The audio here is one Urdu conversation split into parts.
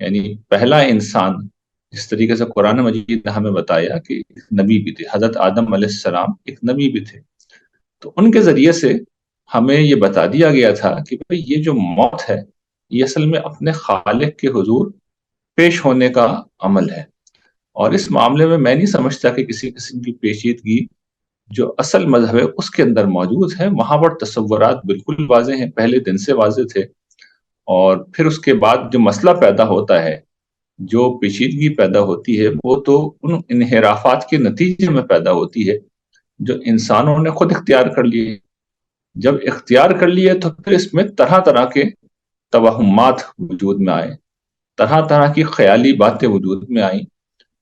یعنی پہلا انسان جس طریقے سے قرآن مجید نے ہمیں بتایا کہ ایک نبی بھی تھے، حضرت آدم علیہ السلام ایک نبی بھی تھے، تو ان کے ذریعے سے ہمیں یہ بتا دیا گیا تھا کہ بھئی یہ جو موت ہے یہ اصل میں اپنے خالق کے حضور پیش ہونے کا عمل ہے، اور اس معاملے میں نہیں سمجھتا کہ کسی قسم کی پیچیدگی جو اصل مذہب ہے اس کے اندر موجود ہے۔ وہاں پر تصورات بالکل واضح ہیں، پہلے دن سے واضح تھے، اور پھر اس کے بعد جو مسئلہ پیدا ہوتا ہے، جو پیچیدگی پیدا ہوتی ہے، وہ تو ان انحرافات کے نتیجے میں پیدا ہوتی ہے جو انسانوں نے خود اختیار کر لیے۔ جب اختیار کر لیے تو پھر اس میں طرح طرح کے توہمات وجود میں آئے، طرح طرح کی خیالی باتیں وجود میں آئیں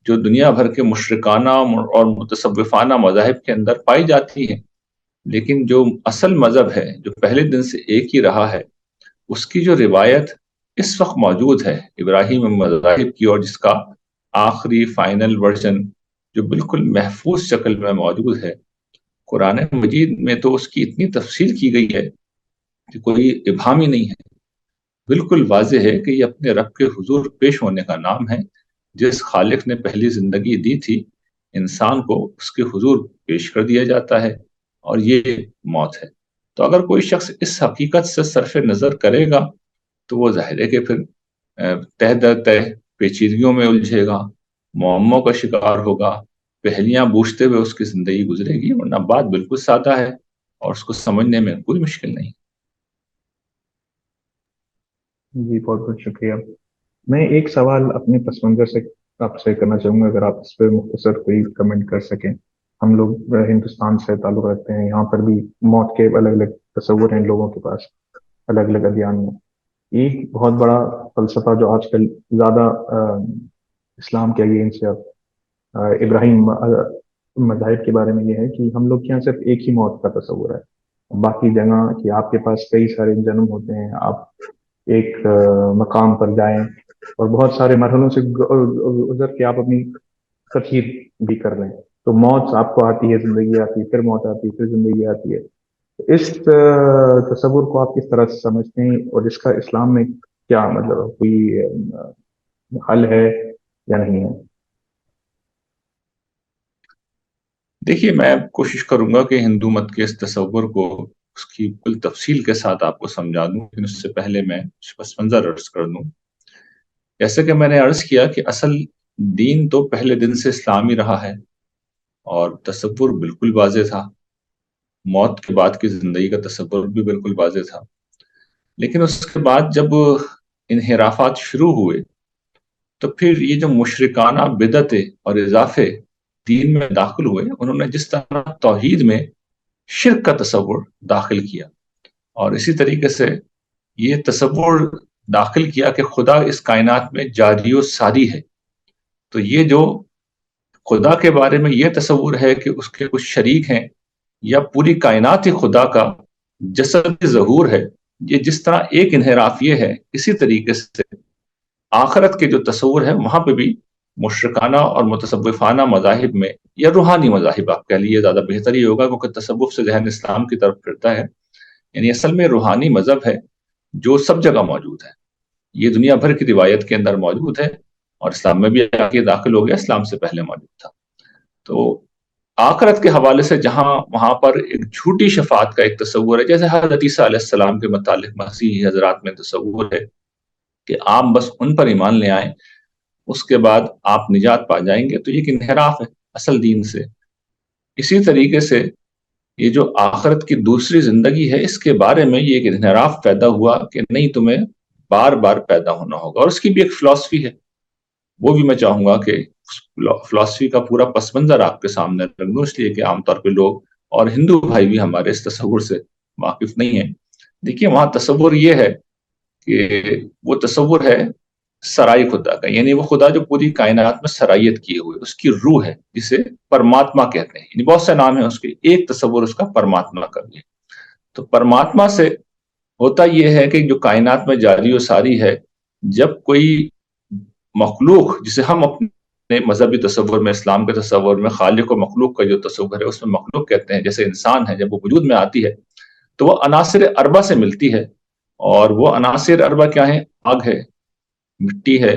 جو دنیا بھر کے مشرکانہ اور متصوفانہ مذاہب کے اندر پائی جاتی ہیں، لیکن جو اصل مذہب ہے جو پہلے دن سے ایک ہی رہا ہے، اس کی جو روایت اس وقت موجود ہے ابراہیم مذاہب کی، اور جس کا آخری فائنل ورژن جو بالکل محفوظ شکل میں موجود ہے قرآن مجید میں، تو اس کی اتنی تفصیل کی گئی ہے کہ کوئی ابہام ہی نہیں ہے، بالکل واضح ہے کہ یہ اپنے رب کے حضور پیش ہونے کا نام ہے۔ جس خالق نے پہلی زندگی دی تھی انسان کو، اس کے حضور پیش کر دیا جاتا ہے، اور یہ موت ہے۔ تو اگر کوئی شخص اس حقیقت سے صرف نظر کرے گا تو وہ ظاہر ہے کہ پھر تہ در تہ پیچیدگیوں میں الجھے گا، معموں کا شکار ہوگا، پہلیاں بوجھتے ہوئے اس کی زندگی گزرے گی، ورنہ بات بالکل سادہ ہے اور اس کو سمجھنے میں کوئی مشکل نہیں۔ جی بہت بہت شکریہ۔ میں ایک سوال اپنے پس منظر سے آپ سے کرنا چاہوں گا، اگر آپ اس پہ مختصر کوئی کمنٹ کر سکیں۔ ہم لوگ ہندوستان سے تعلق رکھتے ہیں، یہاں پر بھی موت کے الگ الگ تصور ہیں لوگوں کے پاس، الگ الگ ادیان میں۔ ایک بہت بڑا فلسفہ جو آج کل زیادہ اسلام کے اگینسٹ یا ابراہیم مذاہب کے بارے میں یہ ہے کہ ہم لوگ کے یہاں صرف ایک ہی موت کا تصور ہے، باقی جگہ کہ آپ کے پاس کئی سارے جنم ہوتے ہیں، آپ ایک مقام پر جائیں اور بہت سارے مرحلوں سے گزر کے آپ اپنی تطہیر بھی کر لیں، تو موت آپ کو آتی ہے، زندگی آتی ہے، پھر موت آتی ہے، پھر زندگی آتی ہے۔ اس تصور کو آپ کس طرح سے سمجھتے ہیں، اور اس کا اسلام میں کیا مطلب کوئی حل ہے یا نہیں ہے؟ دیکھیے، میں کوشش کروں گا کہ ہندو مت کے اس تصور کو اس کی کل تفصیل کے ساتھ آپ کو سمجھا دوں، لیکن اس سے پہلے میں پس منظر عرض کر دوں۔ جیسے کہ میں نے عرض کیا کہ اصل دین تو پہلے دن سے اسلامی رہا ہے، اور تصور بالکل واضح تھا، موت کے بعد کی زندگی کا تصور بھی بالکل واضح تھا، لیکن اس کے بعد جب انحرافات شروع ہوئے تو پھر یہ جو مشرکانہ بدعتیں اور اضافے دین میں داخل ہوئے، انہوں نے جس طرح توحید میں شرک کا تصور داخل کیا، اور اسی طریقے سے یہ تصور داخل کیا کہ خدا اس کائنات میں جاری و ساری ہے، تو یہ جو خدا کے بارے میں یہ تصور ہے کہ اس کے کچھ شریک ہیں یا پوری کائنات ہی خدا کا جسد ظہور ہے، یہ جس طرح ایک انحراف یہ ہے، اسی طریقے سے آخرت کے جو تصور ہے وہاں پہ بھی مشرکانہ اور متصوفانہ مذاہب میں، یا روحانی مذاہب آپ کہہ لیے زیادہ بہتر ہی ہوگا، کیونکہ تصوف سے ذہن اسلام کی طرف پھرتا ہے، یعنی اصل میں روحانی مذہب ہے جو سب جگہ موجود ہے، یہ دنیا بھر کی روایت کے اندر موجود ہے، اور اسلام میں بھی آگے داخل ہو گیا، اسلام سے پہلے موجود تھا۔ تو آخرت کے حوالے سے جہاں وہاں پر ایک جھوٹی شفاعت کا ایک تصور ہے، جیسے حضرت عیسیٰ علیہ السلام کے متعلق مسیحی حضرات میں تصور ہے کہ آپ بس ان پر ایمان لے آئیں، اس کے بعد آپ نجات پا جائیں گے، تو یہ ایک انحراف ہے اصل دین سے۔ اسی طریقے سے یہ جو آخرت کی دوسری زندگی ہے، اس کے بارے میں یہ ایک انحراف پیدا ہوا کہ نہیں، تمہیں بار بار پیدا ہونا ہوگا، اور اس کی بھی ایک فلسفی ہے، وہ بھی میں چاہوں گا کہ فلسفی کا پورا پس منظر آپ کے سامنے رکھ دوں، اس لیے کہ عام طور پہ لوگ اور ہندو بھائی بھی ہمارے اس تصور سے واقف نہیں ہیں۔ دیکھیے، وہاں تصور یہ ہے کہ وہ تصور ہے سرائی خدا کا، یعنی وہ خدا جو پوری کائنات میں سرائیت کیے ہوئے، اس کی روح ہے جسے پرماتما کہتے ہیں، یعنی بہت سے نام ہیں اس کے، ایک تصور اس کا پرماتما کا بھی ہے۔ تو پرماتما سے ہوتا یہ ہے کہ جو کائنات میں جاری و ساری ہے، جب کوئی مخلوق جسے ہم اپنے مذہبی تصور میں، اسلام کے تصور میں خالق و مخلوق کا جو تصور ہے اس میں مخلوق کہتے ہیں، جیسے انسان ہے، جب وہ وجود میں آتی ہے تو وہ عناصر اربع سے ملتی ہے، اور وہ عناصر اربع کیا ہیں؟ آگ ہے، مٹی ہے،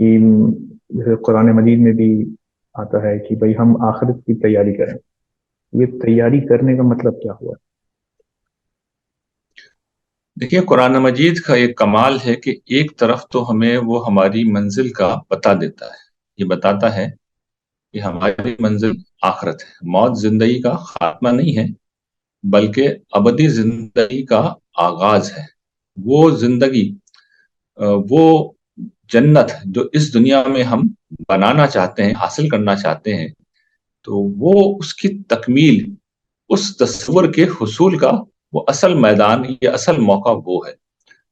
کہ جیسے قرآن مجید میں بھی آتا ہے کہ بھائی ہم آخرت کی تیاری کریں. یہ تیاری کرنے کا مطلب کیا ہوا؟ دیکھیے، قرآن مجید کا ایک کمال ہے کہ ایک طرف تو ہمیں وہ ہماری منزل کا بتا دیتا ہے، یہ بتاتا ہے کہ ہماری منزل آخرت ہے، موت زندگی کا خاتمہ نہیں ہے بلکہ ابدی زندگی کا آغاز ہے. وہ زندگی، وہ جنت جو اس دنیا میں ہم بنانا چاہتے ہیں، حاصل کرنا چاہتے ہیں، تو وہ اس کی تکمیل، اس تصور کے حصول کا وہ اصل میدان یا اصل موقع وہ ہے.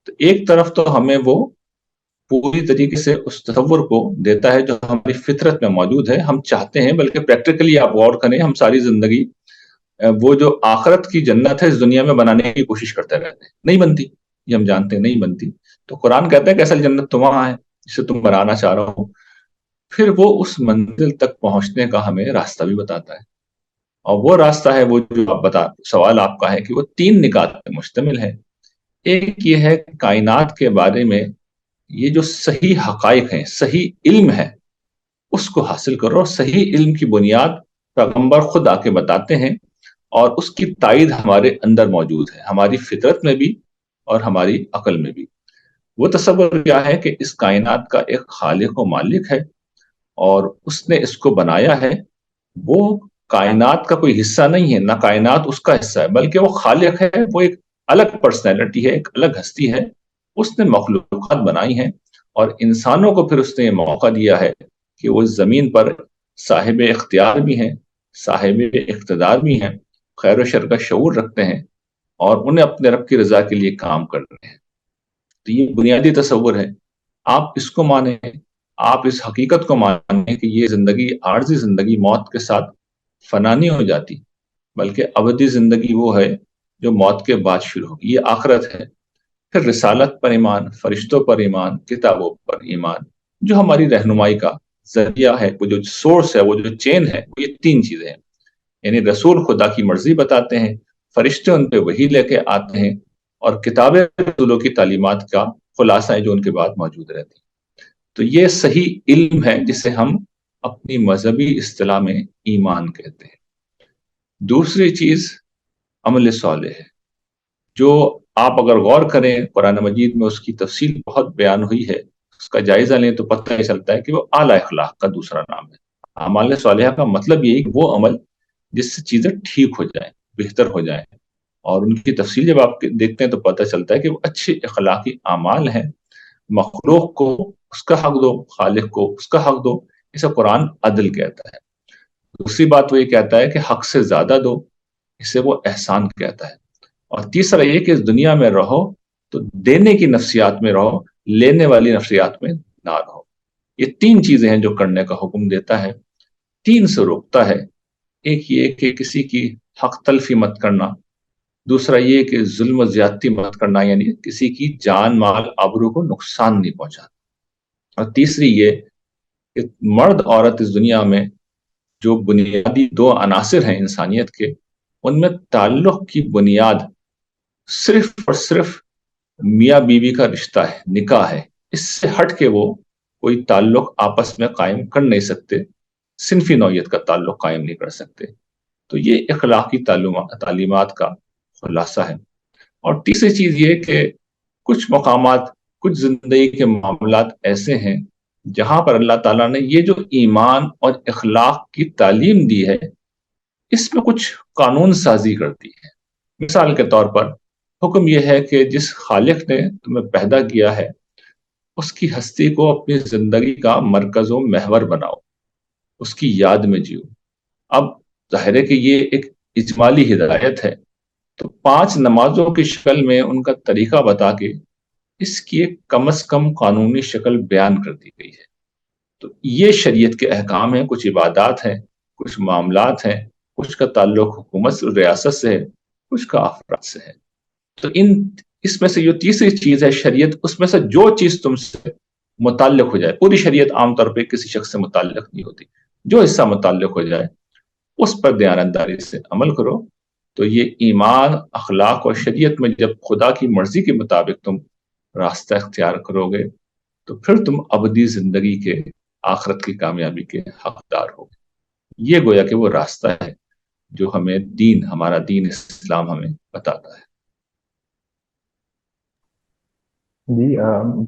تو ایک طرف تو ہمیں وہ پوری طریقے سے اس تصور کو دیتا ہے جو ہماری فطرت میں موجود ہے، ہم چاہتے ہیں، بلکہ پریکٹیکلی آپ غور کریں، ہم ساری زندگی وہ جو آخرت کی جنت ہے اس دنیا میں بنانے کی کوشش کرتے رہتے ہیں، نہیں بنتی، یہ ہم جانتے ہیں نہیں بنتی. تو قرآن کہتا ہے کہ اصل جنت تو وہاں ہے جسے تم بنانا چاہ رہے ہو. پھر وہ اس منزل تک پہنچنے کا ہمیں راستہ بھی بتاتا ہے، اور وہ راستہ ہے وہ جو سوال آپ کا ہے کہ وہ 3 نکات پر مشتمل ہے. ایک یہ ہے کہ کائنات کے بارے میں یہ جو صحیح حقائق ہیں، صحیح علم ہے، اس کو حاصل کرو. صحیح علم کی بنیاد پیغمبر خود آ کے بتاتے ہیں، اور اس کی تائید ہمارے اندر موجود ہے، ہماری فطرت میں بھی اور ہماری عقل میں بھی. وہ تصور کیا ہے کہ اس کائنات کا ایک خالق و مالک ہے، اور اس نے اس کو بنایا ہے. وہ کائنات کا کوئی حصہ نہیں ہے، نہ کائنات اس کا حصہ ہے، بلکہ وہ خالق ہے، وہ ایک الگ پرسنالٹی ہے، ایک الگ ہستی ہے. اس نے مخلوقات بنائی ہیں، اور انسانوں کو پھر اس نے یہ موقع دیا ہے کہ وہ زمین پر صاحب اختیار بھی ہیں، صاحب اقتدار بھی ہیں، خیر و شر کا شعور رکھتے ہیں، اور انہیں اپنے رب کی رضا کے لیے کام کر رہے ہیں. تو یہ بنیادی تصور ہے. آپ اس کو مانیں، آپ اس حقیقت کو مانیں کہ یہ زندگی، عارضی زندگی موت کے ساتھ فنا نہیں ہو جاتی، بلکہ ابدی زندگی وہ ہے جو موت کے بعد شروع ہوگی، یہ آخرت ہے. پھر رسالت پر ایمان، فرشتوں پر ایمان، کتابوں پر ایمان، جو ہماری رہنمائی کا ذریعہ ہے، وہ جو سورس ہے، وہ جو چین ہے، وہ یہ 3 چیزیں ہیں. یعنی رسول خدا کی مرضی بتاتے ہیں، فرشتے ان پہ وحی لے کے آتے ہیں، اور کتابیں رسولوں کی تعلیمات کا خلاصہ ہے جو ان کے بعد موجود رہتی ہیں. تو یہ صحیح علم ہے جسے ہم اپنی مذہبی اصطلاح میں ایمان کہتے ہیں. دوسری چیز عمل صالح ہے، جو آپ اگر غور کریں قرآن مجید میں اس کی تفصیل بہت بیان ہوئی ہے، اس کا جائزہ لیں تو پتہ ہی چلتا ہے کہ وہ اعلی اخلاق کا دوسرا نام ہے. اعمال صالحہ کا مطلب یہ کہ وہ عمل جس سے چیزیں ٹھیک ہو جائیں، بہتر ہو جائیں، اور ان کی تفصیل جب آپ دیکھتے ہیں تو پتہ چلتا ہے کہ وہ اچھے اخلاقی اعمال ہیں. مخلوق کو اس کا حق دو، خالق کو اس کا حق دو، اسے قرآن عدل کہتا ہے. دوسری بات وہ یہ کہتا ہے کہ حق سے زیادہ دو، اسے وہ احسان کہتا ہے. اور تیسرا یہ کہ اس دنیا میں رہو تو دینے کی نفسیات میں رہو، لینے والی نفسیات میں نہ رہو. یہ 3 چیزیں ہیں جو کرنے کا حکم دیتا ہے، 3 سے روکتا ہے. ایک یہ کہ کسی کی حق تلفی مت کرنا، دوسرا یہ کہ ظلم و زیادتی مت کرنا، یعنی کسی کی جان مال آبرو کو نقصان نہیں پہنچانا، اور تیسری یہ کہ مرد عورت اس دنیا میں جو بنیادی 2 عناصر ہیں انسانیت کے، ان میں تعلق کی بنیاد صرف اور صرف میاں بیوی کا رشتہ ہے، نکاح ہے. اس سے ہٹ کے وہ کوئی تعلق آپس میں قائم کر نہیں سکتے، صنفی نوعیت کا تعلق قائم نہیں کر سکتے. تو یہ اخلاقی تعلیمات کا خلاصہ ہے. اور تیسری چیز یہ کہ کچھ مقامات، کچھ زندگی کے معاملات ایسے ہیں جہاں پر اللہ تعالیٰ نے یہ جو ایمان اور اخلاق کی تعلیم دی ہے، اس میں کچھ قانون سازی کرتی ہے. مثال کے طور پر حکم یہ ہے کہ جس خالق نے تمہیں پیدا کیا ہے اس کی ہستی کو اپنی زندگی کا مرکز و محور بناؤ، اس کی یاد میں جیو. اب ظاہر ہے کہ یہ ایک اجمالی ہدایت ہے، تو 5 نمازوں کی شکل میں ان کا طریقہ بتا کے اس کی ایک کم از کم قانونی شکل بیان کر دی گئی ہے. تو یہ شریعت کے احکام ہیں، کچھ عبادات ہیں، کچھ معاملات ہیں، کچھ کا تعلق حکومت ریاست سے ہے، کچھ کا افراد سے ہے. تو اس میں سے جو تیسری چیز ہے شریعت، اس میں سے جو چیز تم سے متعلق ہو جائے، پوری شریعت عام طور پہ کسی شخص سے متعلق نہیں ہوتی، جو حصہ متعلق ہو جائے اس پر دیانتداری سے عمل کرو. تو یہ ایمان، اخلاق اور شریعت میں جب خدا کی مرضی کے مطابق تم راستہ اختیار کرو گے تو پھر تم ابدی زندگی کے آخرت کی کامیابی کے حقدار ہو. یہ گویا کہ وہ راستہ ہے جو ہمیں ہمارا دین اسلام ہمیں بتاتا ہے. جی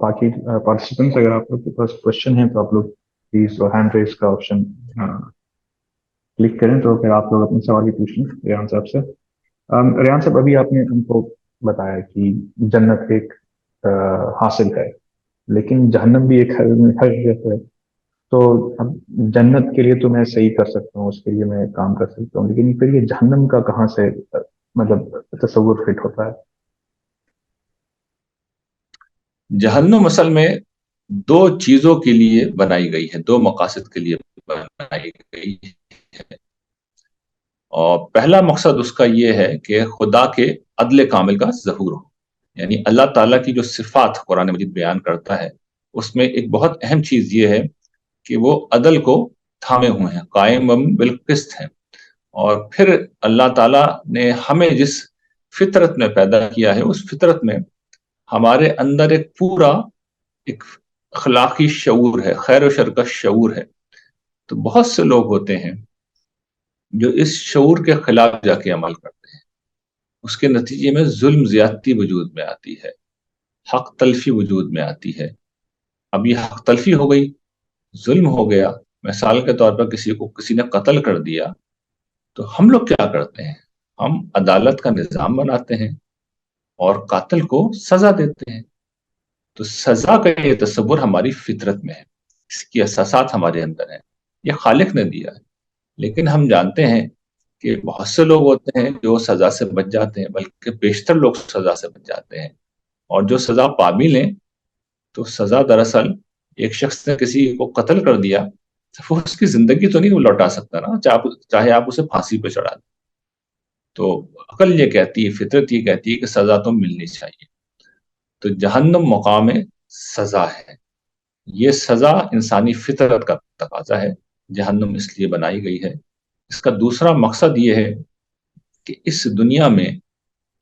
باقی پارٹیسپینٹس اگر آپ لوگ کے پاس کوشچن ہے تو آپ لوگ پلیز ہینڈ ریز کا آپشن کلک کریں تو پھر آپ لوگ اپنے سوال ہی پوچھ لیں ریان صاحب سے. ریان صاحب ابھی آپ نے ہم کو بتایا کہ جنت ایک حاصل ہے لیکن جہنم بھی ایک حقیقت ہے. تو اب جنت کے لیے تو میں صحیح کر سکتا ہوں, اس کے لیے میں کام کر سکتا ہوں, لیکن پھر یہ جہنم کا کہاں سے مطلب تصور فٹ ہوتا ہے؟ جہنم اصل میں دو چیزوں کے لیے بنائی گئی ہے, دو مقاصد کے لیے بنائی گئی ہے. اور پہلا مقصد اس کا یہ ہے کہ خدا کے عدل کامل کا ظہور ہو. یعنی اللہ تعالیٰ کی جو صفات قرآن مجید بیان کرتا ہے اس میں ایک بہت اہم چیز یہ ہے کہ وہ عدل کو تھامے ہوئے ہیں, قائم بالقسط ہیں. اور پھر اللہ تعالیٰ نے ہمیں جس فطرت میں پیدا کیا ہے اس فطرت میں ہمارے اندر ایک پورا ایک اخلاقی شعور ہے, خیر و شر کا شعور ہے. تو بہت سے لوگ ہوتے ہیں جو اس شعور کے خلاف جا کے عمل کرتے ہیں, اس کے نتیجے میں ظلم زیادتی وجود میں آتی ہے, حق تلفی وجود میں آتی ہے. اب یہ حق تلفی ہو گئی, ظلم ہو گیا, مثال کے طور پر کسی نے قتل کر دیا, تو ہم لوگ کیا کرتے ہیں, ہم عدالت کا نظام بناتے ہیں اور قاتل کو سزا دیتے ہیں. تو سزا کا یہ تصور ہماری فطرت میں ہے, اس کی احساسات ہمارے اندر ہیں, یہ خالق نے دیا ہے. لیکن ہم جانتے ہیں کہ بہت سے لوگ ہوتے ہیں جو سزا سے بچ جاتے ہیں, بلکہ بیشتر لوگ سزا سے بچ جاتے ہیں. اور جو سزا پا بھی لیں تو سزا دراصل ایک شخص نے کسی کو قتل کر دیا, وہ اس کی زندگی تو نہیں لوٹا سکتا نا, چاہے آپ اسے پھانسی پہ چڑھا دیں. تو عقل یہ کہتی ہے, فطرت یہ کہتی ہے کہ سزا تو ملنی چاہیے. تو جہنم مقام سزا ہے, یہ سزا انسانی فطرت کا تقاضا ہے, جہنم اس لیے بنائی گئی ہے. اس کا دوسرا مقصد یہ ہے کہ اس دنیا میں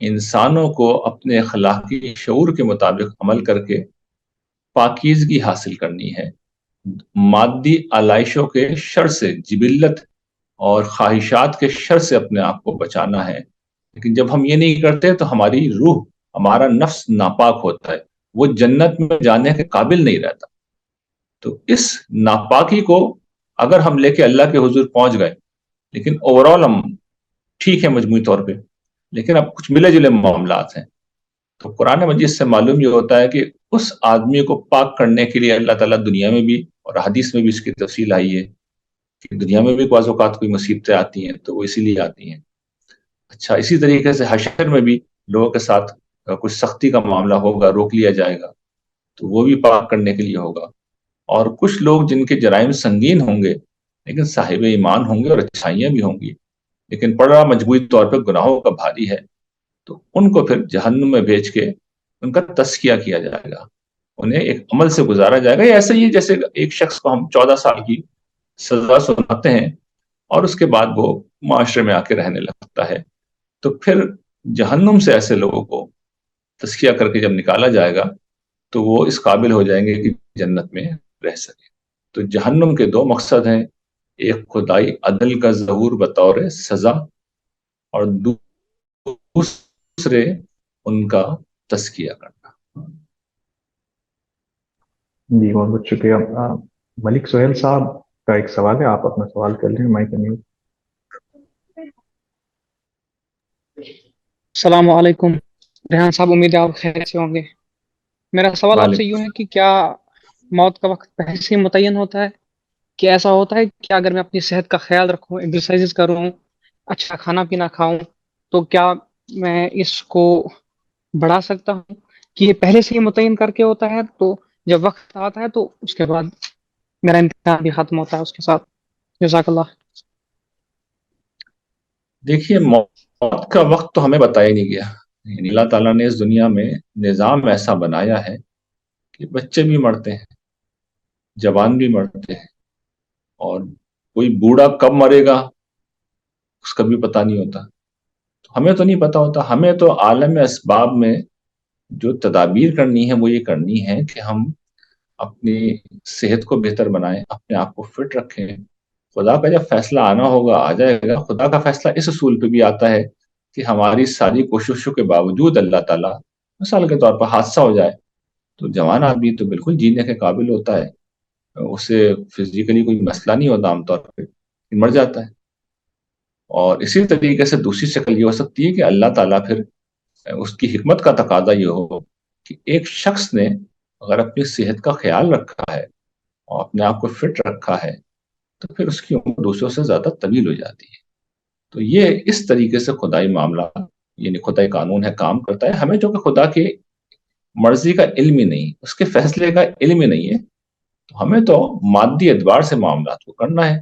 انسانوں کو اپنے اخلاقی شعور کے مطابق عمل کر کے پاکیزگی حاصل کرنی ہے, مادی آلائشوں کے شر سے, جبلت اور خواہشات کے شر سے اپنے آپ کو بچانا ہے. لیکن جب ہم یہ نہیں کرتے تو ہماری روح, ہمارا نفس ناپاک ہوتا ہے, وہ جنت میں جانے کے قابل نہیں رہتا. تو اس ناپاکی کو اگر ہم لے کے اللہ کے حضور پہنچ گئے, لیکن اوورال ہم ٹھیک ہے مجموعی طور پہ, لیکن اب کچھ ملے جلے معاملات ہیں. تو قرآن مجید سے معلوم یہ ہوتا ہے کہ اس آدمی کو پاک کرنے کے لیے اللہ تعالیٰ دنیا میں بھی, اور حدیث میں بھی اس کی تفصیل آئی ہے کہ دنیا میں بھی بعض اوقات کوئی مصیبتیں آتی ہیں تو وہ اسی لیے آتی ہیں. اچھا, اسی طریقے سے حشر میں بھی لوگوں کے ساتھ کچھ سختی کا معاملہ ہوگا, روک لیا جائے گا, تو وہ بھی پاک کرنے کے لیے ہوگا. اور کچھ لوگ جن کے جرائم سنگین ہوں گے لیکن صاحب ایمان ہوں گے اور اچھائیاں بھی ہوں گی, لیکن پڑا مجموعی طور پہ گناہوں کا بھاری ہے, تو ان کو پھر جہنم میں بھیج کے ان کا تزکیہ کیا جائے گا, انہیں ایک عمل سے گزارا جائے گا. یہ ایسے ہی جیسے ایک شخص کو ہم 14 سال کی سزا سناتے ہیں اور اس کے بعد وہ معاشرے میں آ کے رہنے لگتا ہے, تو پھر جہنم سے ایسے لوگوں کو تزکیہ کر کے جب نکالا جائے گا تو وہ اس قابل ہو جائیں گے کہ جنت میں رہ سکے. تو جہنم کے دو مقصد ہیں, ایک خدائی عدل کا ظہور بطور سزا, اور دوسرے ان کا تزکیہ کرنا. جی بہت بہت شکریہ. ملک سہیل صاحب کا ایک سوال ہے, آپ اپنا سوال کر لیں مائک میوٹ. السلام علیکم ریحان صاحب, امید ہے آپ خیر سے ہوں گے. میرا سوال آپ سے یوں ہے کہ کیا موت کا وقت پہلے سے متعین ہوتا ہے, کہ ایسا ہوتا ہے کہ اگر میں اپنی صحت کا خیال رکھوں, ایکسرسائز کروں, اچھا کھانا پینا کھاؤں, تو کیا میں اس کو بڑھا سکتا ہوں, کہ یہ پہلے سے ہی متعین کر کے ہوتا ہے, تو جب وقت آتا ہے تو اس کے بعد میرا امتحان بھی ختم ہوتا ہے اس کے ساتھ. جزاک اللہ. دیکھیے, موت کا وقت تو ہمیں بتایا نہیں گیا. یعنی اللہ تعالیٰ نے اس دنیا میں نظام ایسا بنایا ہے کہ بچے بھی مرتے ہیں, جوان بھی مرتے ہیں, اور کوئی بوڑھا کب مرے گا اس کا بھی پتہ نہیں ہوتا. ہمیں تو نہیں پتا ہوتا, ہمیں تو عالم اسباب میں جو تدابیر کرنی ہے وہ یہ کرنی ہے کہ ہم اپنی صحت کو بہتر بنائیں، اپنے آپ کو فٹ رکھیں. خدا کا جب فیصلہ آنا ہوگا آ جائے گا. خدا کا فیصلہ اس اصول پہ بھی آتا ہے کہ ہماری ساری کوششوں کے باوجود اللہ تعالیٰ مثال کے طور پر حادثہ ہو جائے تو جوان آدمی تو بالکل جینے کے قابل ہوتا ہے، اسے فزیکلی کوئی مسئلہ نہیں ہوتا عام طور پہ، مر جاتا ہے. اور اسی طریقے سے دوسری شکل یہ ہو سکتی ہے کہ اللہ تعالیٰ پھر اس کی حکمت کا تقاضا یہ ہو کہ ایک شخص نے اگر اپنی صحت کا خیال رکھا ہے اور اپنے آپ کو فٹ رکھا ہے تو پھر اس کی عمر دوسروں سے زیادہ طویل ہو جاتی ہے. تو یہ اس طریقے سے خدائی معاملہ یعنی خدائی قانون ہے کام کرتا ہے. ہمیں جو کہ خدا کی مرضی کا علم ہی نہیں، اس کے فیصلے کا علم ہی نہیں ہے، تو ہمیں تو مادی اعتبار سے معاملات کو کرنا ہے،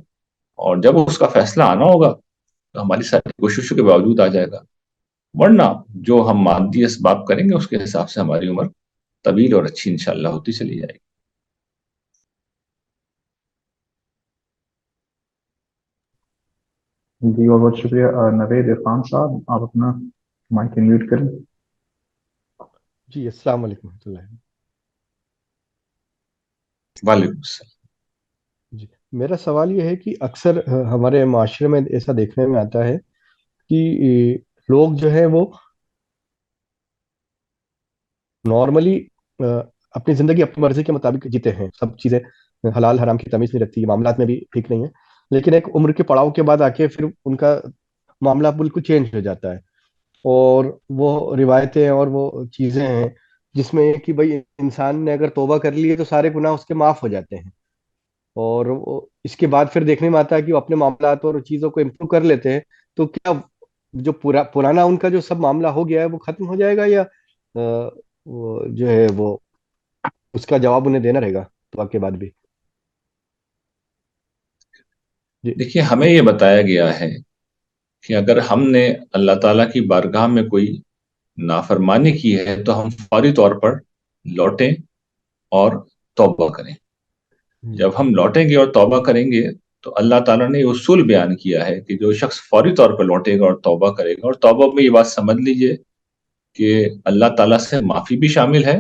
اور جب اس کا فیصلہ آنا ہوگا تو ہماری ساری کوششوں کے باوجود آ جائے گا. ورنہ جو ہم مادی اسباب کریں گے اس کے حساب سے ہماری عمر طویل اور اچھی انشاءاللہ ہوتی چلی جائے گی. جی بہت بہت شکریہ. نوید عرفان صاحب آپ اپنا مائک میوٹ کریں. جی السلام علیکم ورحمۃ اللہ. وعلیکم السلام. جی میرا سوال یہ ہے کہ اکثر ہمارے معاشرے میں ایسا دیکھنے میں آتا ہے کہ لوگ جو ہے وہ نارملی اپنی زندگی اپنی مرضی کے مطابق جیتے ہیں، سب چیزیں حلال حرام کی تمیز نہیں رکھتی، معاملات میں بھی ٹھیک نہیں ہے، لیکن ایک عمر کے پڑاؤ کے بعد آ کے پھر ان کا معاملہ بالکل چینج ہو جاتا ہے، اور وہ روایتیں اور وہ چیزیں ہیں جس میں کہ بھائی انسان نے اگر توبہ کر لی ہے تو سارے گناہ اس کے معاف ہو جاتے ہیں، اور اس کے بعد پھر دیکھنے میں آتا ہے کہ وہ اپنے معاملات اور چیزوں کو امپروو کر لیتے ہیں. تو کیا جو پرانا ان کا جو سب معاملہ ہو گیا ہے وہ ختم ہو جائے گا، یا وہ جو ہے وہ اس کا جواب انہیں دینا رہے گا توبہ کے بعد بھی؟ جی دیکھیے ہمیں یہ بتایا گیا ہے کہ اگر ہم نے اللہ تعالیٰ کی بارگاہ میں کوئی نافرمانی کی ہے تو ہم فوری طور پر لوٹیں اور توبہ کریں. جب ہم لوٹیں گے اور توبہ کریں گے تو اللہ تعالیٰ نے یہ اصول بیان کیا ہے کہ جو شخص فوری طور پر لوٹے گا اور توبہ کرے گا، اور توبہ میں یہ بات سمجھ لیجئے کہ اللہ تعالیٰ سے معافی بھی شامل ہے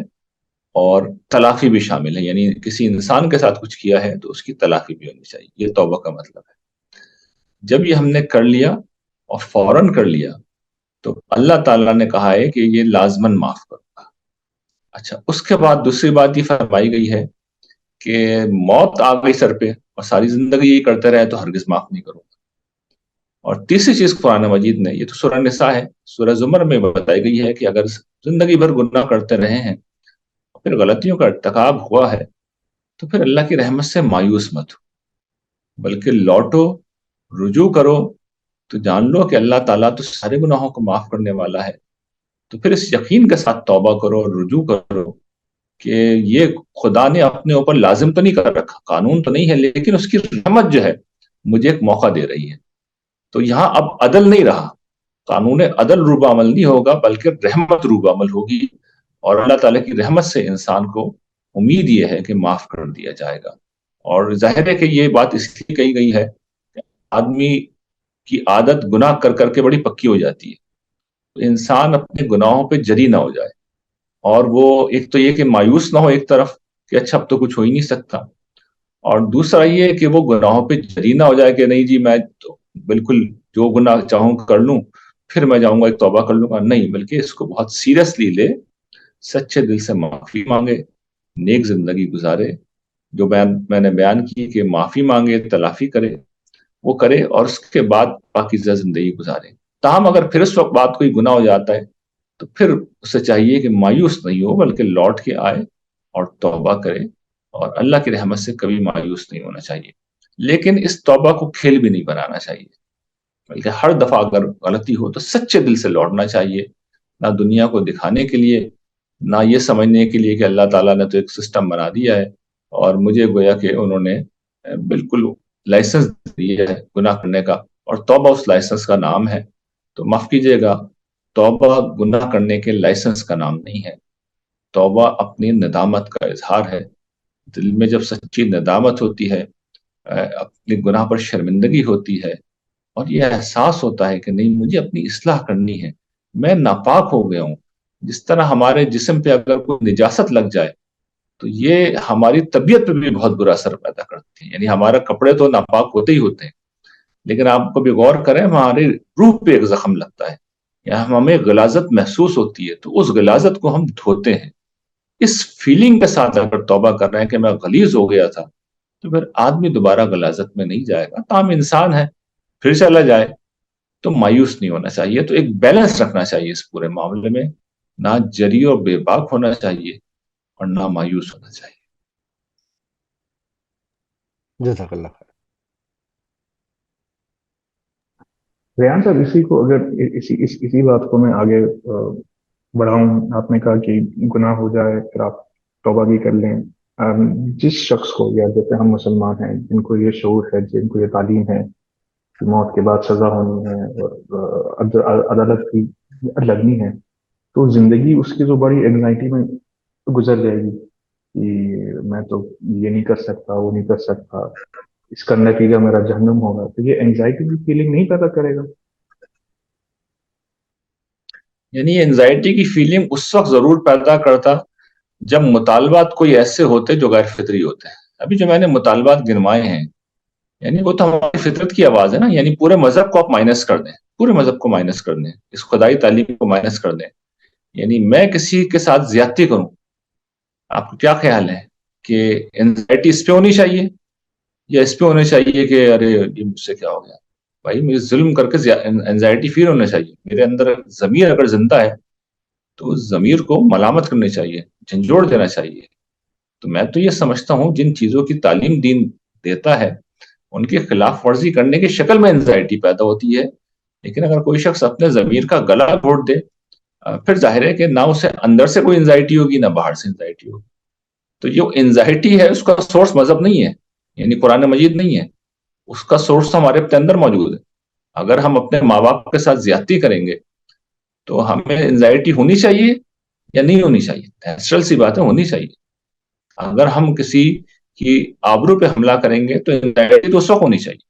اور تلافی بھی شامل ہے، یعنی کسی انسان کے ساتھ کچھ کیا ہے تو اس کی تلافی بھی ہونی چاہیے. یہ توبہ کا مطلب ہے. جب یہ ہم نے کر لیا اور فوراً کر لیا تو اللہ تعالیٰ نے کہا ہے کہ یہ لازماً معاف کروں گا. اچھا، اس کے بعد دوسری بات یہ فرمائی گئی ہے کہ موت آ گئی سر پہ اور ساری زندگی یہ کرتے رہے تو ہرگز معاف نہیں کروں گا. اور تیسری چیز قرآن مجید نے، یہ تو سورہ نساء ہے، سورہ زمر میں بتائی گئی ہے کہ اگر زندگی بھر گناہ کرتے رہے ہیں پھر غلطیوں کا ارتکاب ہوا ہے تو پھر اللہ کی رحمت سے مایوس مت ہو، بلکہ لوٹو، رجوع کرو، تو جان لو کہ اللہ تعالیٰ تو سارے گناہوں کو معاف کرنے والا ہے. تو پھر اس یقین کے ساتھ توبہ کرو اور رجوع کرو کہ یہ خدا نے اپنے اوپر لازم تو نہیں کر رکھا، قانون تو نہیں ہے، لیکن اس کی رحمت جو ہے مجھے ایک موقع دے رہی ہے. تو یہاں اب عدل نہیں رہا، قانون عدل روبہ عمل نہیں ہوگا بلکہ رحمت روبہ عمل ہوگی، اور اللہ تعالیٰ کی رحمت سے انسان کو امید یہ ہے کہ معاف کر دیا جائے گا. اور ظاہر ہے کہ یہ بات اس لیے کہی گئی ہے کہ آدمی کی عادت گناہ کر کر کے بڑی پکی ہو جاتی ہے، انسان اپنے گناہوں پہ جری نہ ہو جائے، اور وہ ایک تو یہ کہ مایوس نہ ہو ایک طرف کہ اچھا اب تو کچھ ہو ہی نہیں سکتا، اور دوسرا یہ کہ وہ گناہوں پہ جری نہ ہو جائے کہ نہیں جی میں تو بالکل جو گناہ چاہوں کر لوں پھر میں جاؤں گا ایک توبہ کر لوں گا. نہیں، بلکہ اس کو بہت سیریسلی لے، سچے دل سے معافی مانگے، نیک زندگی گزارے، جو میں نے بیان کی کہ معافی مانگے، تلافی کرے، وہ کرے، اور اس کے بعد پاکیزہ زندگی گزارے. تاہم اگر پھر اس وقت بات کوئی گناہ ہو جاتا ہے تو پھر اسے چاہیے کہ مایوس نہیں ہو بلکہ لوٹ کے آئے اور توبہ کرے، اور اللہ کی رحمت سے کبھی مایوس نہیں ہونا چاہیے. لیکن اس توبہ کو کھیل بھی نہیں بنانا چاہیے، بلکہ ہر دفعہ اگر غلطی ہو تو سچے دل سے لوٹنا چاہیے، نہ دنیا کو دکھانے کے لیے، نہ یہ سمجھنے کے لیے کہ اللہ تعالیٰ نے تو ایک سسٹم بنا دیا ہے اور مجھے گویا کہ انہوں نے بالکل لائسنس دیا ہے گناہ کرنے کا، اور توبہ اس لائسنس کا نام ہے. تو معاف کیجیے گا، توبہ گناہ کرنے کے لائسنس کا نام نہیں ہے. توبہ اپنی ندامت کا اظہار ہے. دل میں جب سچی ندامت ہوتی ہے، اپنے گناہ پر شرمندگی ہوتی ہے، اور یہ احساس ہوتا ہے کہ نہیں مجھے اپنی اصلاح کرنی ہے، میں ناپاک ہو گیا ہوں. جس طرح ہمارے جسم پہ اگر کوئی نجاست لگ جائے تو یہ ہماری طبیعت پہ بھی بہت برا اثر پیدا کرتی ہیں. یعنی ہمارا کپڑے تو ناپاک ہوتے ہی ہوتے ہیں، لیکن آپ کبھی غور کریں ہماری روح پہ ایک زخم لگتا ہے یا ہمیں غلاظت محسوس ہوتی ہے تو اس غلاظت کو ہم دھوتے ہیں. اس فیلنگ کے ساتھ اگر توبہ کر رہے ہیں کہ میں غلیظ ہو گیا تھا، تو پھر آدمی دوبارہ غلاظت میں نہیں جائے گا. تاہم انسان ہے، پھر چلا جائے تو مایوس نہیں ہونا چاہیے. تو ایک بیلنس رکھنا چاہیے اس پورے معاملے میں، نہ جری اور بے باک ہونا چاہیے اور نہ مایوس ہونا چاہیے. جزاک اللہ خیر. ریان صاحب، اسی کو اگر اسی بات کو میں آگے بڑھاؤں، آپ نے کہا کہ گناہ ہو جائے پھر آپ توبہ بھی کر لیں. جس شخص کو، یا جیسے ہم مسلمان ہیں جن کو یہ شعور ہے، جن کو یہ تعلیم ہے کہ موت کے بعد سزا ہونی ہے اور عدالت کی لگنی ہے، تو زندگی اس کی جو بڑی اینگزائٹی میں گزر جائے گی کہ میں تو یہ نہیں کر سکتا، وہ نہیں کر سکتا، اس کا نتیجہ میرا جہنم ہوگا. تو یہ اینگزائٹی کی فیلنگ نہیں پیدا کرے گا؟ یعنی انزائٹی کی فیلنگ اس وقت ضرور پیدا کرتا جب مطالبات کوئی ایسے ہوتے جو غیر فطری ہوتے ہیں. ابھی جو میں نے مطالبات گنوائے ہیں، یعنی وہ تو ہماری فطرت کی آواز ہے نا. یعنی پورے مذہب کو آپ مائنس کر دیں، پورے مذہب کو مائنس کر دیں، اس خدائی تعلیم کو مائنس کر دیں. یعنی میں کسی کے ساتھ زیادتی کروں، آپ کو کیا خیال ہے کہ انزائٹی اس پہ ہونی چاہیے یا اس پہ ہونا چاہیے کہ ارے یہ مجھ سے کیا ہو گیا؟ بھائی مجھے ظلم کر کے انزائٹی فیل ہونا چاہیے. میرے اندر ضمیر اگر زندہ ہے تو اس ضمیر کو ملامت کرنی چاہیے، جھنجھوڑ دینا چاہیے. تو میں تو یہ سمجھتا ہوں جن چیزوں کی تعلیم دین دیتا ہے ان کی خلاف ورزی کرنے کی شکل میں انزائٹی پیدا ہوتی ہے. لیکن اگر کوئی شخص اپنے ضمیر کا گلا گھونٹ دے، پھر ظاہر ہے کہ نہ اسے اندر سے کوئی انزائٹی ہوگی نہ باہر سے انزائٹی ہوگی. تو جو انزائٹی ہے اس کا سورس مذہب نہیں ہے، یعنی قرآن مجید نہیں ہے، اس کا سورس تو ہمارے اپنے اندر موجود ہے. اگر ہم اپنے ماں باپ کے ساتھ زیادتی کریں گے تو ہمیں انزائٹی ہونی چاہیے یا نہیں ہونی چاہیے؟ نیچرل سی بات ہے، ہونی چاہیے. اگر ہم کسی کی آبرو پہ حملہ کریں گے تو انزائٹی تو اس وقت ہونی چاہیے.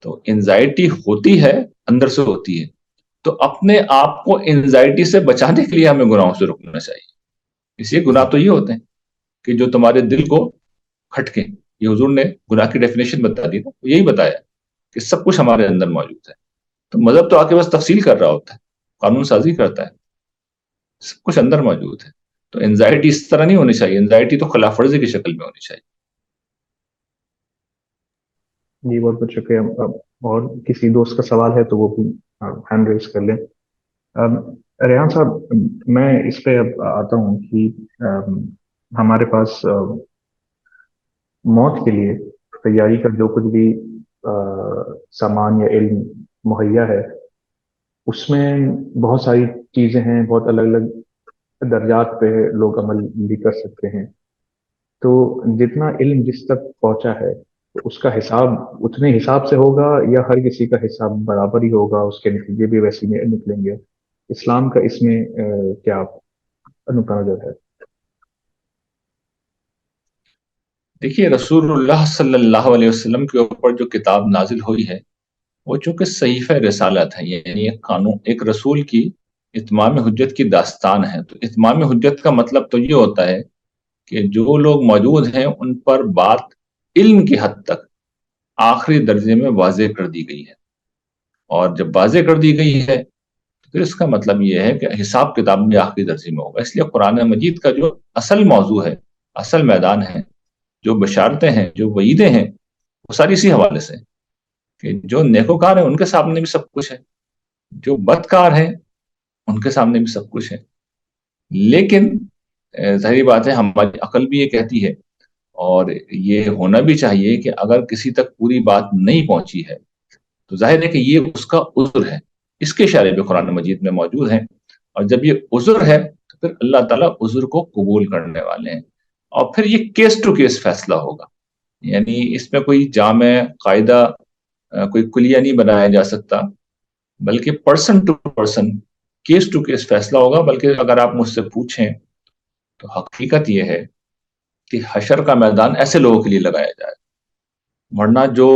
تو انزائٹی ہوتی ہے، اندر سے ہوتی ہے. تو اپنے آپ کو انزائٹی سے بچانے کے لیے ہمیں گناہوں سے رکنا چاہیے. اس لیے گناہ تو یہ ہوتے ہیں کہ جو تمہارے دل کو کھٹکے. یہ حضور نے گناہ کی ڈیفینیشن بتا دی، یہی بتایا کہ سب کچھ ہمارے اندر موجود ہے. تو مذہب تو آ کے بس تفصیل کر رہا ہوتا ہے، قانون سازی کرتا ہے، سب کچھ اندر موجود ہے. تو انزائٹی اس طرح نہیں ہونی چاہیے، انزائٹی تو خلاف ورزی کی شکل میں ہونی چاہیے. جی بہت بہت شکریہ. اور کسی دوست کا سوال ہے تو وہ بھی ہینڈ ریز کر لیں. ریحان صاحب، میں اس پہ اب آتا ہوں کہ ہمارے پاس موت کے لیے تیاری کا جو کچھ بھی سامان یا علم مہیا ہے، اس میں بہت ساری چیزیں ہیں، بہت الگ الگ درجات پہ لوگ عمل بھی کر سکتے ہیں. تو جتنا علم جس تک پہنچا ہے اس کا حساب اتنے حساب سے ہوگا یا ہر کسی کا حساب برابر ہی ہوگا، اس کے نتیجے بھی ویسے ہی نکلیں گے؟ اسلام کا اس میں کیا نقطہ نظر ہے؟ دیکھیے، رسول اللہ صلی اللہ علیہ وسلم کے اوپر جو کتاب نازل ہوئی ہے وہ چونکہ صحیفہ رسالت ہے، یعنی ایک قانون، ایک رسول کی اتمام حجت کی داستان ہے. تو اتمام حجت کا مطلب تو یہ ہوتا ہے کہ جو لوگ موجود ہیں ان پر بات علم کی حد تک آخری درجے میں واضح کر دی گئی ہے. اور جب واضح کر دی گئی ہے تو پھر اس کا مطلب یہ ہے کہ حساب کتاب بھی آخری درجے میں ہوگا. اس لیے قرآن مجید کا جو اصل موضوع ہے، اصل میدان ہے، جو بشارتیں ہیں، جو وعیدیں ہیں، وہ ساری اسی حوالے سے کہ جو نیکوکار ہیں ان کے سامنے بھی سب کچھ ہے، جو بدکار ہیں ان کے سامنے بھی سب کچھ ہے. لیکن ظاہری بات ہے ہماری عقل بھی یہ کہتی ہے اور یہ ہونا بھی چاہیے کہ اگر کسی تک پوری بات نہیں پہنچی ہے تو ظاہر ہے کہ یہ اس کا عذر ہے. اس کے اشارے بھی قرآن مجید میں موجود ہیں، اور جب یہ عذر ہے تو پھر اللہ تعالیٰ عذر کو قبول کرنے والے ہیں. اور پھر یہ کیس ٹو کیس فیصلہ ہوگا، یعنی اس میں کوئی جامع قاعدہ، کوئی کلیہ نہیں بنایا جا سکتا، بلکہ person to person, case to case فیصلہ ہوگا. بلکہ اگر آپ مجھ سے پوچھیں تو حقیقت یہ ہے کہ حشر کا میدان ایسے لوگوں کے لیے لگایا جائے، ورنہ جو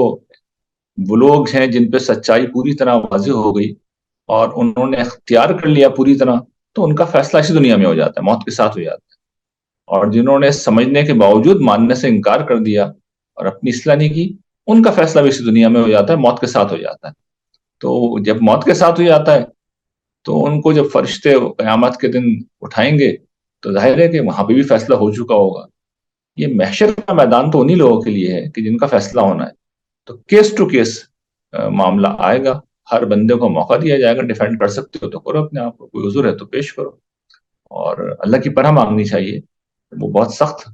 وہ لوگ ہیں جن پہ سچائی پوری طرح واضح ہو گئی اور انہوں نے اختیار کر لیا پوری طرح، تو ان کا فیصلہ اسی دنیا میں ہو جاتا ہے، موت کے ساتھ ہو جاتا ہے. اور جنہوں نے سمجھنے کے باوجود ماننے سے انکار کر دیا اور اپنی اصلاح نہیں کی، ان کا فیصلہ بھی اسی دنیا میں ہو جاتا ہے، موت کے ساتھ ہو جاتا ہے۔ تو جب موت کے ساتھ ہو جاتا ہے تو ان کو جب فرشتے قیامت کے دن اٹھائیں گے تو ظاہر ہے کہ وہاں پہ بھی فیصلہ ہو چکا ہوگا۔ یہ محشر کا میدان تو انہی لوگوں کے لیے ہے کہ جن کا فیصلہ ہونا ہے، تو کیس ٹو کیس معاملہ آئے گا، ہر بندے کو موقع دیا جائے گا، ڈیفینڈ کر سکتے ہو تو کرو اپنے آپ کو، کوئی عذر ہے تو پیش کرو، اور اللہ کی پناہ مانگنی چاہیے۔ وہ بہت سخت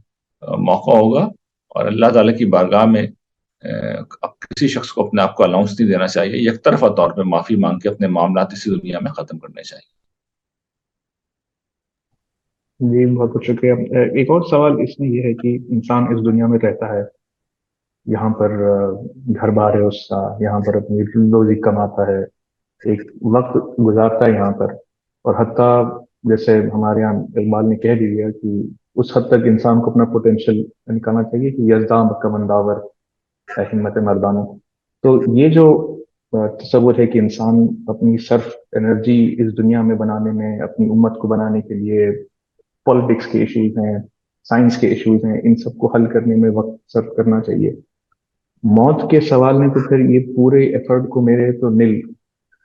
موقع ہوگا، اور اللہ تعالیٰ کی بارگاہ میں اب کسی شخص کو اپنے آپ کو الاؤنس نہیں دینا چاہیے، یک طرفہ طور پہ معافی مانگ کے اپنے معاملات اسی دنیا میں ختم کرنے چاہیے۔ جی بہت بہت شکریہ۔ ایک اور سوال اس میں یہ ہے کہ انسان اس دنیا میں رہتا ہے، یہاں پر گھر بار ہے اس کا، یہاں پر اپنی روزی کماتا ہے، ایک وقت گزارتا ہے یہاں پر، اور حتیٰ جیسے ہمارے یہاں اقبال نے کہہ بھی دیا کہ اس حد تک انسان کو اپنا پوٹینشیل نکالنا چاہیے کہ یزداں کمنداور اے ہمت مردانہ۔ تو یہ جو تصور ہے کہ انسان اپنی صرف انرجی اس دنیا میں بنانے میں، اپنی امت کو بنانے کے لیے، پالیٹکس کے ایشوز ہیں، سائنس کے ایشوز ہیں، ان سب کو حل کرنے میں وقت صرف کرنا چاہیے، موت کے سوال نے تو پھر یہ پورے ایفرٹ کو میرے تو نل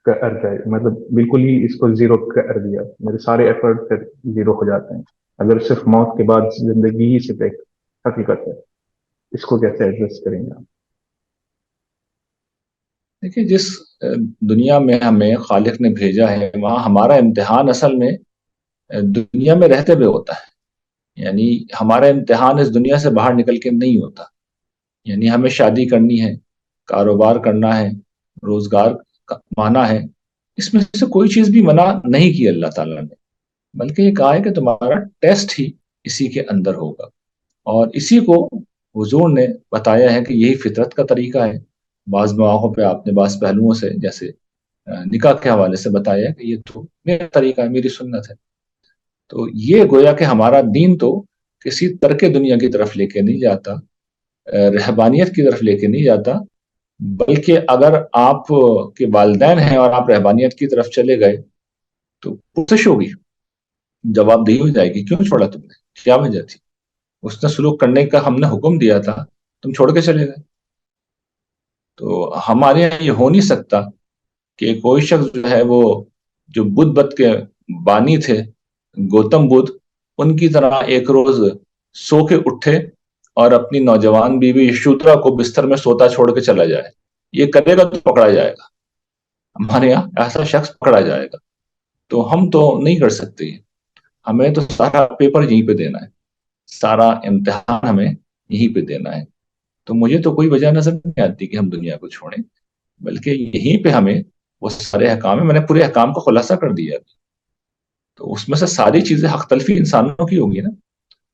کر جائے، مطلب بالکل ہی اس کو زیرو کر دیا، میرے سارے ایفرٹ پھر زیرو ہو جاتے ہیں اگر صرف موت کے بعد زندگی ہی صرف ایک حقیقت ہے۔ اس کو کیسے ایڈریس کریں گے آپ؟ دیکھیے، جس دنیا میں ہمیں خالق نے بھیجا ہے وہاں ہمارا امتحان اصل میں دنیا میں رہتے ہوئے ہوتا ہے، یعنی ہمارا امتحان اس دنیا سے باہر نکل کے نہیں ہوتا۔ یعنی ہمیں شادی کرنی ہے، کاروبار کرنا ہے، روزگار کمانا ہے، اس میں سے کوئی چیز بھی منع نہیں کی اللہ تعالیٰ نے، بلکہ یہ کہا ہے کہ تمہارا ٹیسٹ ہی اسی کے اندر ہوگا، اور اسی کو حضور نے بتایا ہے کہ یہی فطرت کا طریقہ ہے۔ بعض مواقع پہ آپ نے بعض پہلوؤں سے، جیسے نکاح کے حوالے سے بتایا ہے کہ یہ تو میرا طریقہ ہے، میری سنت ہے۔ تو یہ گویا کہ ہمارا دین تو کسی ترک دنیا کی طرف لے کے نہیں جاتا، رہبانیت کی طرف لے کے نہیں جاتا، بلکہ اگر آپ کے والدین ہیں اور آپ رہبانیت کی طرف چلے گئے تو پرسش ہوگی، جواب دہی ہو جائے گی، کیوں چھوڑا تم نے، کیا وجہ تھی، اس نے سلوک کرنے کا ہم نے حکم دیا تھا، تم چھوڑ کے چلے گئے۔ تو ہمارے یہاں یہ ہو نہیں سکتا کہ کوئی شخص جو ہے وہ جو بدھ مت کے بانی تھے گوتم بدھ، ان کی طرح ایک روز سو کے اٹھے اور اپنی نوجوان بیوی یشودرا کو بستر میں سوتا چھوڑ کے چلا جائے۔ یہ کرے گا تو پکڑا جائے گا، ہمارے یہاں ایسا شخص پکڑا جائے گا۔ تو ہم تو نہیں کر سکتے، ہمیں تو سارا پیپر یہیں پہ دینا ہے، سارا امتحان ہمیں یہیں پہ دینا ہے۔ تو مجھے تو کوئی وجہ نظر نہیں آتی کہ ہم دنیا کو چھوڑیں، بلکہ یہیں پہ ہمیں وہ سارے احکام ہیں، میں نے پورے احکام کا خلاصہ کر دیا، تو اس میں سے ساری چیزیں حق تلفی انسانوں کی ہوگی نا،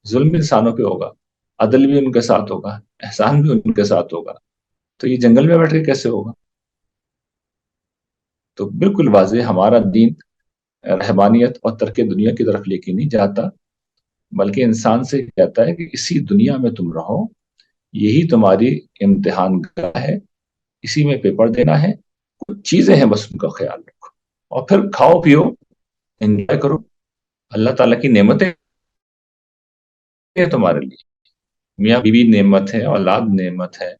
ظلم انسانوں پہ ہوگا، عدل بھی ان کے ساتھ ہوگا، احسان بھی ان کے ساتھ ہوگا، تو یہ جنگل میں بیٹھ کے کیسے ہوگا؟ تو بالکل واضح ہمارا دین رہبانیت اور ترک دنیا کی طرف لے کے نہیں جاتا، بلکہ انسان سے کہتا ہے کہ اسی دنیا میں تم رہو، یہی تمہاری امتحان گاہ ہے، اسی میں پیپر دینا ہے، کچھ چیزیں ہیں بس ان کا خیال رکھو، اور پھر کھاؤ پیو، انجوائے کرو، اللہ تعالیٰ کی نعمتیں تمہارے لیے، میاں بیوی نعمت ہے، اولاد نعمت ہے،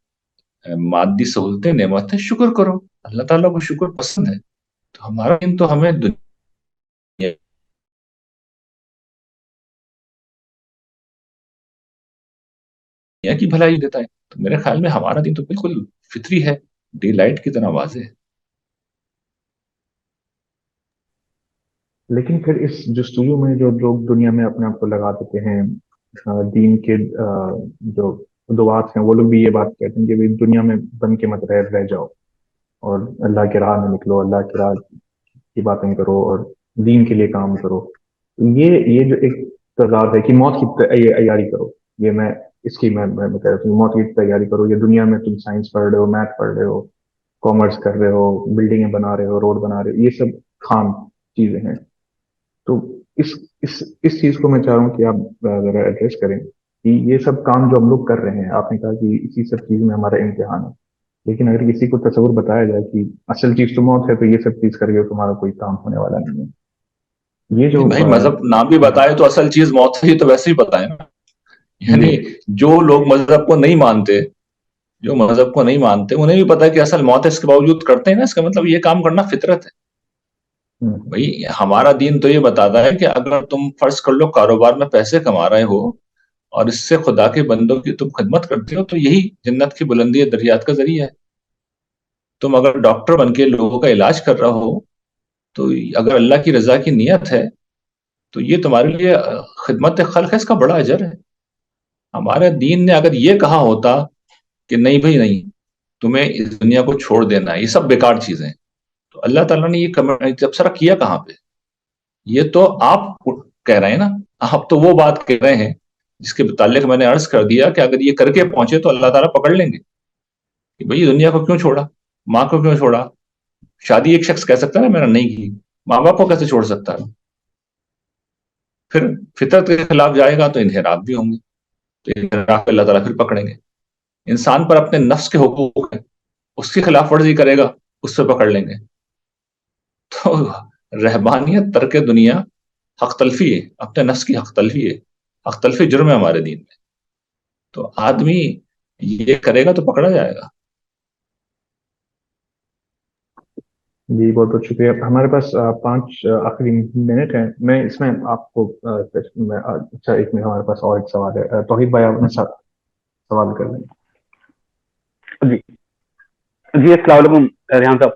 مادی سہولتیں نعمت ہے، شکر کرو، اللہ تعالیٰ کو شکر پسند ہے۔ تو ہمارا دین تو ہمیں دنیا کی بھلائی دیتا ہے، تو میرے خیال میں ہمارا دین تو بالکل فطری ہے، ڈے لائٹ کی طرح واضح ہے۔ لیکن پھر اس جستجو میں جو لوگ دنیا میں اپنے آپ کو لگا دیتے ہیں، دین کے جو دعات ہیں، وہ لوگ بھی یہ بات کہتے ہیں کہ بھی دنیا میں بن کے مت رہ جاؤ، اور اللہ کے راہ میں نکلو، اللہ کی راہ کی باتیں کرو، اور دین کے لیے کام کرو۔ یہ جو ایک تضاد ہے کہ موت کی تیاری کرو، یہ میں اس کی میں کہہ رہا ہوں، موت کی تیاری کرو، یہ دنیا میں تم سائنس پڑھ رہے ہو، میتھ پڑھ رہے ہو، کامرس کر رہے ہو، بلڈنگیں بنا رہے ہو، روڈ بنا رہے ہو، یہ سب خام چیزیں ہیں۔ تو اس اس چیز کو میں چاہ رہا ہوں کہ آپ ذرا ایڈریس کریں کہ یہ سب کام جو ہم لوگ کر رہے ہیں، آپ نے کہا کہ اسی سب چیز میں ہمارا امتحان ہے، لیکن اگر کسی کو تصور بتایا جائے کہ اصل چیز تو موت ہے، تو یہ سب چیز کر کے تمہارا کوئی کام ہونے والا نہیں ہے۔ یہ جو بھائی مذہب نام بھی بتائے تو اصل چیز موت ہے، یہ تو ویسے ہی پتا ہے نا. یعنی جو لوگ مذہب کو نہیں مانتے، انہیں بھی پتا ہے کہ اصل موت ہے، اس کے باوجود کرتے ہیں نا. اس کا مطلب یہ کام کرنا فطرت ہے. بھائی ہمارا دین تو یہ بتاتا ہے کہ اگر تم فرض کر لو کاروبار میں پیسے کما رہے ہو اور اس سے خدا کے بندوں کی تم خدمت کرتے ہو، تو یہی جنت کی بلندی دریات کا ذریعہ ہے. تم اگر ڈاکٹر بن کے لوگوں کا علاج کر رہا ہو، تو اگر اللہ کی رضا کی نیت ہے تو یہ تمہارے لیے خدمت خلق ہے، اس کا بڑا اجر ہے. ہمارے دین نے اگر یہ کہا ہوتا کہ نہیں بھائی نہیں، تمہیں اس دنیا کو چھوڑ دینا ہے، یہ سب بیکار چیزیں، تو اللہ تعالیٰ نے یہ تبصرہ کیا کہاں پہ؟ یہ تو آپ کہہ رہے ہیں نا. آپ تو وہ بات کہہ رہے ہیں جس کے متعلق میں نے عرض کر دیا کہ اگر یہ کر کے پہنچے تو اللہ تعالیٰ پکڑ لیں گے کہ بھئی دنیا کو کیوں چھوڑا، ماں کو کیوں چھوڑا. شادی ایک شخص کہہ سکتا ہے نا میں نے نہیں کی، ماں باپ کو کیسے چھوڑ سکتا ہے؟ پھر فطرت کے خلاف جائے گا تو انحراف بھی ہوں گے، تو انحراف پہ اللہ تعالیٰ پھر پکڑیں گے. انسان پر اپنے نفس کے حقوق ہیں، اس کی خلاف ورزی کرے گا، اس سے پکڑ لیں گے. تو رہبانیت ترک دنیا حق تلفی ہے، اپنے نفس کی حق تلفی ہے. حق تلفی جرم ہے ہمارے دین میں. تو آدمی یہ کرے گا تو پکڑا جائے گا. جی بہت بہت شکریہ. ہمارے پاس 5 آخری منٹ ہیں. میں اس میں آپ کو اچھا ایک منٹ، ہمارے پاس اور ایک سوال ہے. توحید بھائی آپ نے سوال کر لیں. جی السلام علیکم ریحان صاحب.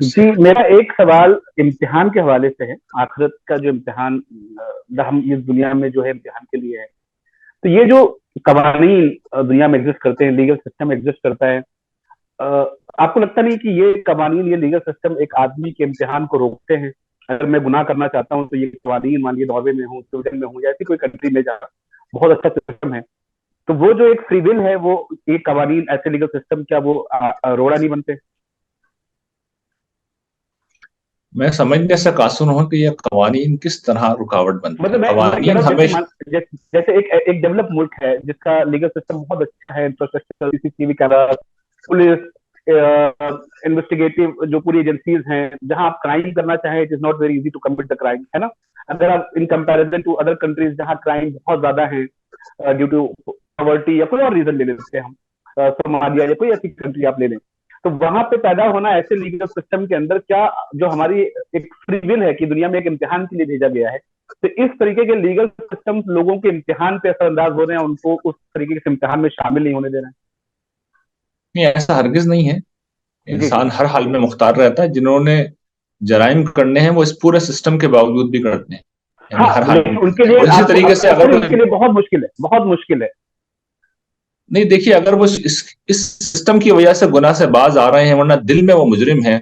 جی میرا ایک سوال امتحان کے حوالے سے ہے. آخرت کا جو امتحان ہم اس دنیا میں جو ہے امتحان کے لیے ہے، تو یہ جو قوانین دنیا میں ایگزسٹ کرتے ہیں، لیگل سسٹم ایگزسٹ کرتا ہے، آپ کو لگتا نہیں کہ یہ قوانین، یہ لیگل سسٹم ایک آدمی کے امتحان کو روکتے ہیں؟ اگر میں گناہ کرنا چاہتا ہوں تو یہ قوانین، مان لیے ناروے میں ہوں، سویڈن میں ہوں، یا ایسی کوئی کنٹری میں جا بہت اچھا سسٹم ہے، تو وہ جو ایک فری ول ہے، وہ ایک قوانین ایسے لیگل سسٹم کیا وہ روڑا نہیں بنتے؟ میں سمجھنے سے قاصر ہوں کہ یہ قوانین کس طرح رکاوٹ بنتے ہیں. قوانین ہمیشہ جیسے ایک ڈیولپ ملک ہے جس کا لیگل سسٹم بہت اچھا ہے، infrastructure, C C T V camera, police, investigative جو پوری ایجنسیز ہیں، جہاں آپ کرائم کرنا چاہیں it is not very easy to commit the crime, ہے نا. اگر آپ in comparison to other countries جہاں کرائم بہت زیادہ ہیں ڈیو ٹو پاورٹی یا کوئی اور ریزن لے لیتے ہیں ہم، صومالیہ یا کوئی ایسی کنٹری آپ لے لیں، تو وہاں پہ پیدا ہونا ایسے لیگل سسٹم کے اندر، کیا جو ہماری ایک فری ول ہے کہ دنیا میں ایک امتحان کے لیے بھیجا گیا ہے، تو اس طریقے کے لیگل سسٹم لوگوں کے امتحان پہ اثر انداز ہو رہے ہیں، ان کو اس طریقے کے امتحان میں شامل نہیں ہونے دے رہے ہیں؟ نہیں، ایسا ہرگز نہیں ہے. انسان ہر حال میں مختار رہتا ہے. جنہوں نے جرائم کرنے ہیں وہ اس پورے سسٹم کے باوجود بھی کرتے ہیں، یعنی ہر حال میں. ان کے لیے اسی طریقے سے اگر ان کے لیے بہت مشکل ہے، بہت مشکل ہے. نہیں دیکھیے، اگر وہ اس سسٹم کی وجہ سے گناہ سے باز آ رہے ہیں، ورنہ دل میں وہ مجرم ہیں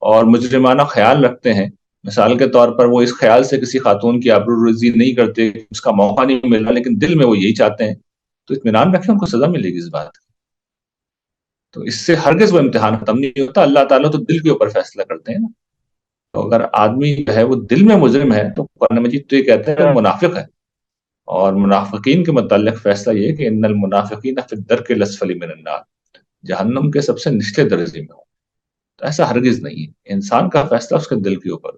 اور مجرمانہ خیال رکھتے ہیں، مثال کے طور پر وہ اس خیال سے کسی خاتون کی آبروریزی نہیں کرتے، اس کا موقع نہیں مل رہا، لیکن دل میں وہ یہی چاہتے ہیں، تو اطمینان رکھیں، ان کو سزا ملے گی اس بات کی. تو اس سے ہرگز وہ امتحان ختم نہیں ہوتا. اللہ تعالیٰ تو دل کے اوپر فیصلہ کرتے ہیں نا. تو اگر آدمی جو ہے وہ دل میں مجرم ہے تو قرآن مجید تو یہ کہتا ہے وہ منافق ہے. اور منافقین کے متعلق فیصلہ یہ کہ ان المنافقین فی الدرک الاسفل من النار، جہنم کے سب سے نچلے درجے میں ہو. تو ایسا ہرگز نہیں ہے. انسان کا فیصلہ اس کے دل کے اوپر.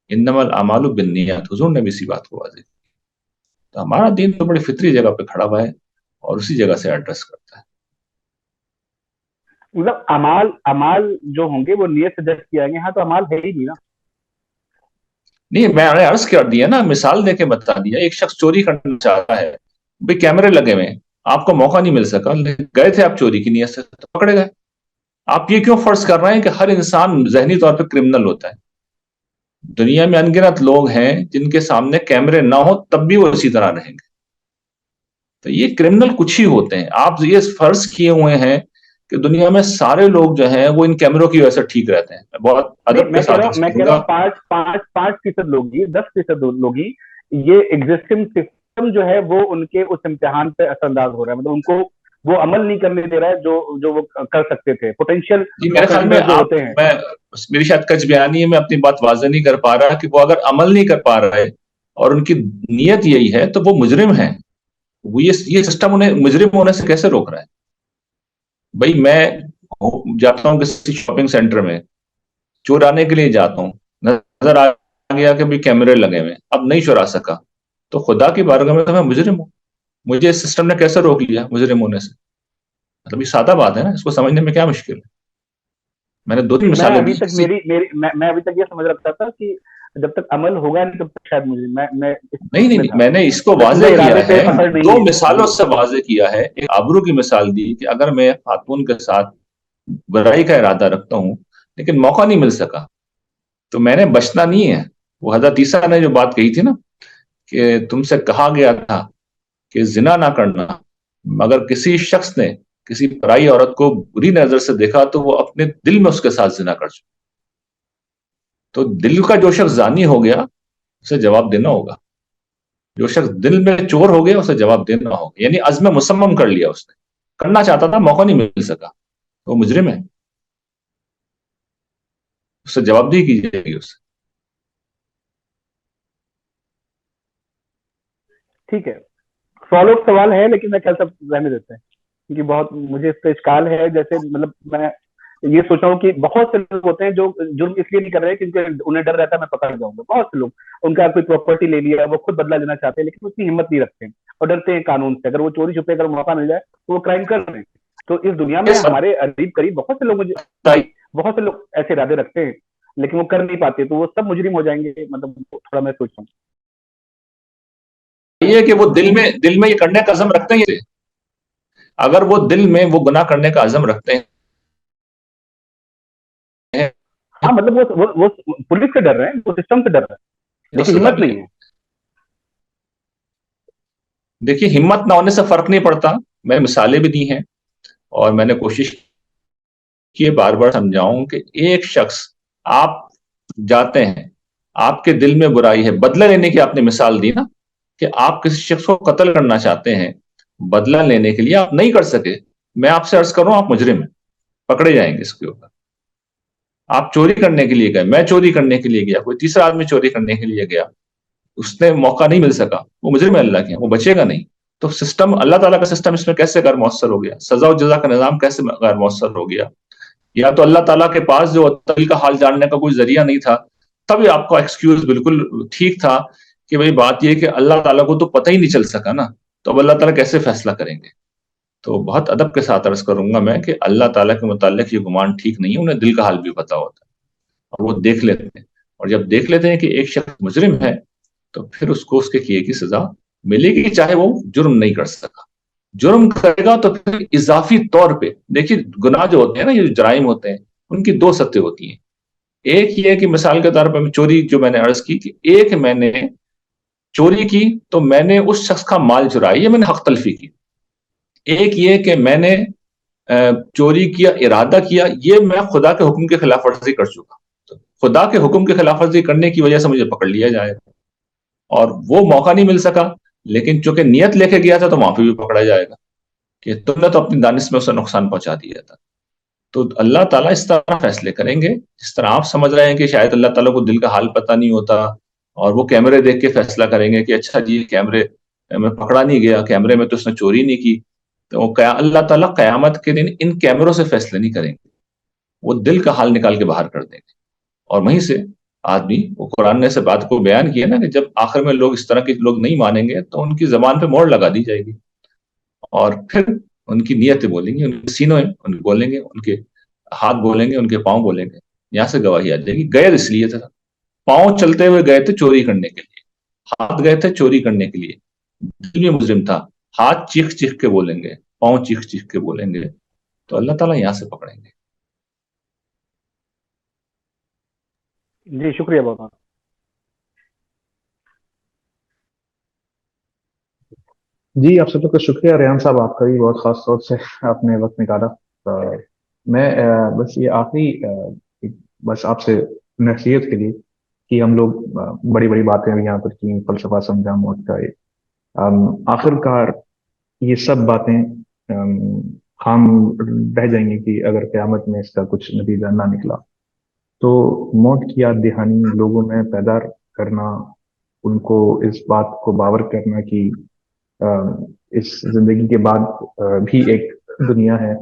انما الاعمال بالنیات، حضور نے بھی اسی بات کو واضح کیا. تو ہمارا دین تو بڑی فطری جگہ پہ کھڑا ہوا ہے اور اسی جگہ سے ایڈریس کرتا ہے. مطلب امال جو ہوں گے وہ نیت سے جج کیا گیا، ہاں تو امال ہے ہی نہیں نا. نہیں، میں نے عرض کر دیا نا، مثال دے کے بتا دیا. ایک شخص چوری کرنا چاہتا ہے، بھئی کیمرے لگے ہوئے، آپ کو موقع نہیں مل سکا، گئے تھے آپ چوری کی نیت سے تو پکڑے گئے. آپ یہ کیوں فرض کر رہے ہیں کہ ہر انسان ذہنی طور پہ کرمنل ہوتا ہے؟ دنیا میں انگنت لوگ ہیں جن کے سامنے کیمرے نہ ہو تب بھی وہ اسی طرح رہیں گے. تو یہ کرمنل کچھ ہی ہوتے ہیں. آپ یہ فرض کیے ہوئے ہیں کہ دنیا میں سارے لوگ جو ہیں وہ ان کیمروں کی وجہ سے ٹھیک رہتے ہیں. بہت ادب کے ساتھ میں کہہ رہا ہوں 5% لوگ ہی، 10% لوگ ہی یہ ایگزسٹنگ سسٹم جو ہے وہ ان کے اس امتحان پہ اثر انداز ہو رہا ہے، مطلب ان کو وہ عمل نہیں کرنے دے رہا ہے جو وہ کر سکتے تھے. پوٹینشیل میرے خیال میں ہوتے ہیں، میری شاید کچھ بیانی ہے، میں اپنی بات واضح نہیں کر پا رہا کہ وہ اگر عمل نہیں کر پا رہا ہے اور ان کی نیت یہی ہے تو وہ مجرم ہیں. وہ یہ سسٹم انہیں مجرم ہونے سے کیسے روک رہا ہے؟ بھائی میں جاتا ہوں کسی شاپنگ سینٹر میں، چور آنے کے لیے جاتا ہوں، نظر آ گیا کہ بھی کیمرے لگے ہوئے اب نہیں چرا سکا, تو خدا کی بارگاہ میں تو میں مجرم ہوں, مجھے اس سسٹم نے کیسے روک لیا مجرم ہونے سے؟ مطلب یہ سادہ بات ہے نا, اس کو سمجھنے میں کیا مشکل ہے؟ میں نے 2-3 میں مثالیں ابھی دی. تک میں ابھی تک یہ سمجھ رکھتا تھا کہ جب تک عمل ہوگا نہیں تب تک شاید مجھے نہیں, میں نے اس کو واضح کیا ہے, 2 مثالوں سے واضح کیا ہے. ایک آبرو کی مثال دی کہ اگر میں خاتون کے ساتھ برائی کا ارادہ رکھتا ہوں لیکن موقع نہیں مل سکا تو میں نے بچنا نہیں ہے. وہ حضرت عیسیٰ نے جو بات کہی تھی نا کہ تم سے کہا گیا تھا کہ زنا نہ کرنا, مگر کسی شخص نے کسی پرائی عورت کو بری نظر سے دیکھا تو وہ اپنے دل میں اس کے ساتھ زنا کر چکا. تو دل کا جو شخص زانی ہو گیا اسے جواب دینا ہوگا, جو شخص دل میں چور ہو گیا اسے جواب دینا ہوگا. یعنی عزم مصمم کر لیا, اس نے کرنا چاہتا تھا موقع نہیں مل سکا, وہ مجرم ہے, اس سے جواب دی کی جائے گی. اس سے ٹھیک ہے, سوال ہے لیکن میں کل سب رہنے دیتے ہیں کیونکہ بہت مجھے اس پہ اشکال ہے. جیسے مطلب میں یہ سوچ رہا ہوں کہ بہت سے لوگ ہوتے ہیں جو جرم اس لیے نہیں کر رہے کیونکہ انہیں ڈر رہتا ہے میں پکڑ جاؤں گا. بہت سے لوگ ان کا کوئی پراپرٹی لے لیا, وہ خود بدلہ لینا چاہتے ہیں لیکن اتنی ہمت نہیں رکھتے اور ڈرتے ہیں قانون سے. اگر وہ چوری چھپے اگر موقع مل جائے تو وہ کرائم کر رہے ہیں. تو اس دنیا میں ہمارے قریب قریب بہت سے لوگ بہت سے لوگ ایسے ارادے رکھتے ہیں لیکن وہ کر نہیں پاتے, تو وہ سب مجرم ہو جائیں گے. مطلب تھوڑا میں سوچتا ہوں یہ کہ وہ دل میں یہ کرنے کا عزم رکھتے ہیں. اگر وہ دل میں وہ گناہ کرنے کا عزم رکھتے ہیں, ہاں مطلب وہ پولیس سے ڈر رہے ہیں, وہ سسٹم سے ڈر رہے ہیں لیکن ہمت نہیں ہے. دیکھیے ہمت نہ ہونے سے فرق نہیں پڑتا. میں مثالیں بھی دی ہیں اور میں نے کوشش کی بار بار سمجھاؤں کہ ایک شخص آپ جاتے ہیں, آپ کے دل میں برائی ہے, بدلہ لینے کی آپ نے مثال دی نا کہ آپ کسی شخص کو قتل کرنا چاہتے ہیں, بدلہ لینے کے لیے آپ نہیں کر سکے. میں آپ سے عرض کروں آپ مجرم ہیں, پکڑے جائیں گے اس کے اوپر. آپ چوری کرنے کے لیے گئے, میں چوری کرنے کے لیے گیا, کوئی تیسرا آدمی چوری کرنے کے لیے گیا, اس نے موقع نہیں مل سکا, وہ مجرم ہے اللہ کے, وہ بچے گا نہیں. تو سسٹم, اللہ تعالیٰ کا سسٹم اس میں کیسے غیر مؤثر ہو گیا؟ سزا و جزا کا نظام کیسے غیر مؤثر ہو گیا؟ یا تو اللہ تعالیٰ کے پاس جو دل کا حال جاننے کا کوئی ذریعہ نہیں تھا, تب آپ کا ایکسکیوز بالکل ٹھیک تھا کہ بھئی بات یہ کہ اللہ تعالیٰ کو تو پتہ ہی نہیں چل سکا نا, تو اب اللہ تعالیٰ کیسے فیصلہ کریں گے؟ تو بہت ادب کے ساتھ عرض کروں گا میں کہ اللہ تعالیٰ کے متعلق یہ گمان ٹھیک نہیں ہے. انہیں دل کا حال بھی پتہ ہوتا ہے اور وہ دیکھ لیتے ہیں, اور جب دیکھ لیتے ہیں کہ ایک شخص مجرم ہے تو پھر اس کو اس کے کیے کی سزا ملے گی, چاہے وہ جرم نہیں کر سکا. جرم کرے گا تو پھر اضافی طور پہ دیکھیے گناہ جو ہوتے ہیں نا, یہ جو جرائم ہوتے ہیں ان کی 2 سطح ہوتی ہیں. ایک یہ کہ مثال کے طور پر چوری جو میں نے عرض کی کہ ایک میں نے چوری کی تو میں نے اس شخص کا مال چرایا, یہ میں نے حق تلفی کی. ایک یہ کہ میں نے چوری کیا, ارادہ کیا, یہ میں خدا کے حکم کے خلاف ورزی کر چکا. تو خدا کے حکم کے خلاف ورزی کرنے کی وجہ سے مجھے پکڑ لیا جائے گا, اور وہ موقع نہیں مل سکا لیکن چونکہ نیت لے کے گیا تھا تو وہاں پہ بھی پکڑا جائے گا کہ تم نے تو اپنی دانش میں اسے نقصان پہنچا دیا تھا. تو اللہ تعالیٰ اس طرح فیصلے کریں گے جس طرح آپ سمجھ رہے ہیں کہ شاید اللہ تعالیٰ کو دل کا حال پتہ نہیں ہوتا اور وہ کیمرے دیکھ کے فیصلہ کریں گے کہ اچھا جی کیمرے میں پکڑا نہیں گیا, کیمرے میں تو اس نے چوری نہیں کی. تو اللہ تعالیٰ قیامت کے دن ان کیمروں سے فیصلے نہیں کریں گے, وہ دل کا حال نکال کے باہر کر دیں گے. اور وہیں سے آدمی, وہ قرآن نے سے بات کو بیان کیا نا کہ جب آخر میں لوگ اس طرح کے لوگ نہیں مانیں گے تو ان کی زبان پہ مہر لگا دی جائے گی اور پھر ان کی نیتیں بولیں گی, ان کے سینوں ان بولیں گے, ان کے ہاتھ بولیں گے, ان کے پاؤں بولیں گے. یہاں سے گواہی آ جائے گی. گئے اس لیے تھا, پاؤں چلتے ہوئے گئے تھے چوری کرنے کے لیے, ہاتھ گئے تھے چوری کرنے کے لیے, دل میں مجرم تھا, ہاتھ چیخ چیخ کے بولیں گے, پاؤں چیخ چیخ کے بولیں گے, تو اللہ تعالیٰ یہاں سے پکڑیں گے. جی شکریہ بہت. جی آپ سب کا شکریہ ریحان صاحب, آپ کا بھی بہت خاص طور سے آپ نے وقت نکالا. میں بس یہ آخری بس آپ سے نصیحت کے لیے کہ ہم لوگ بڑی بڑی باتیں یہاں پر کی, فلسفہ سمجھا موت کا, آخر کار یہ سب باتیں خام رہ جائیں گی کہ اگر قیامت میں اس کا کچھ نتیجہ نہ نکلا. تو موت کی یاد دہانی لوگوں میں پیدا کرنا, ان کو اس بات کو باور کرنا کہ اس زندگی کے بعد بھی ایک دنیا ہے,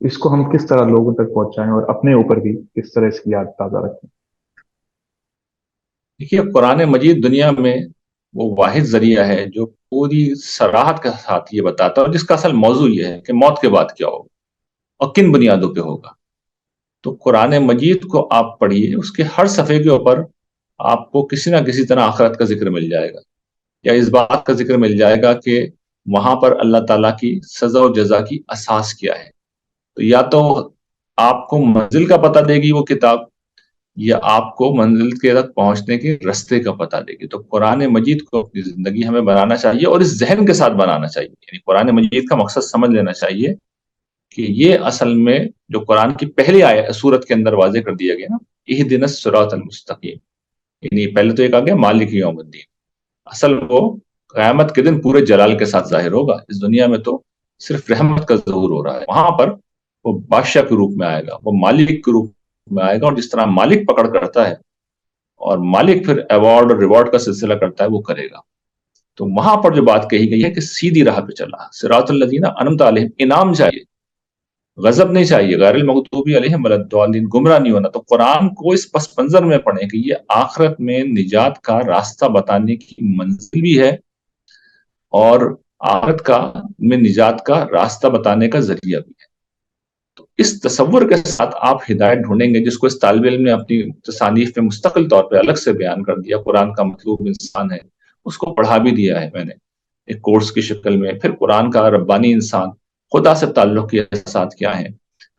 اس کو ہم کس طرح لوگوں تک پہنچائیں اور اپنے اوپر بھی کس طرح اس کی یاد تازہ رکھیں. دیکھیے قرآن مجید دنیا میں وہ واحد ذریعہ ہے جو پوری صراحت کے ساتھ یہ بتاتا ہے، اور جس کا اصل موضوع یہ ہے کہ موت کے بعد کیا ہوگا اور کن بنیادوں پہ ہوگا. تو قرآن مجید کو آپ پڑھیے، اس کے ہر صفحے کے اوپر آپ کو کسی نہ کسی طرح آخرت کا ذکر مل جائے گا، یا اس بات کا ذکر مل جائے گا کہ وہاں پر اللہ تعالیٰ کی سزا و جزا کی اساس کیا ہے. تو یا تو آپ کو منزل کا پتہ دے گی وہ کتاب، یا آپ کو منزل کے تک پہنچنے کے رستے کا پتہ دے گی. تو قرآن مجید کو اپنی زندگی ہمیں بنانا چاہیے، اور اس ذہن کے ساتھ بنانا چاہیے. یعنی قرآن مجید کا مقصد سمجھ لینا چاہیے کہ یہ اصل میں جو قرآن کی پہلی سورت کے اندر واضح کر دیا گیا نا، اہدنا الصراط المستقیم، یعنی پہلے تو ایک آ گیا مالک یوم الدین، اصل وہ قیامت کے دن پورے جلال کے ساتھ ظاہر ہوگا. اس دنیا میں تو صرف رحمت کا ظہور ہو رہا ہے، وہاں پر وہ بادشاہ کے روپ میں آئے گا، وہ مالک کے روپ میں آئے گا، اور جس طرح مالک پکڑ کرتا ہے اور مالک پھر ایوارڈ اور ریوارڈ کا سلسلہ کرتا ہے وہ کرے گا. تو وہاں پر جو بات کہی گئی ہے کہ سیدھی راہ پہ چلا، صراط الذین انعمت علیہم، انعام چاہیے، غضب نہیں چاہیے، غیر المغضوب علیہم ولا الضالین، گمراہ نہیں ہونا. تو قرآن کو اس پس منظر میں پڑھیں کہ یہ آخرت میں نجات کا راستہ بتانے کی منزل بھی ہے، اور آخرت کا میں نجات کا راستہ بتانے کا ذریعہ بھی ہے. تو اس تصور کے ساتھ آپ ہدایت ڈھونڈیں گے، جس کو اس طالب علم نے اپنی تصانیف میں مستقل طور پہ الگ سے بیان کر دیا. قرآن کا مطلوب انسان ہے، اس کو پڑھا بھی دیا ہے میں نے ایک کورس کی شکل میں. پھر قرآن کا ربانی انسان، خدا سے تعلق کے احساسات کیا ہیں.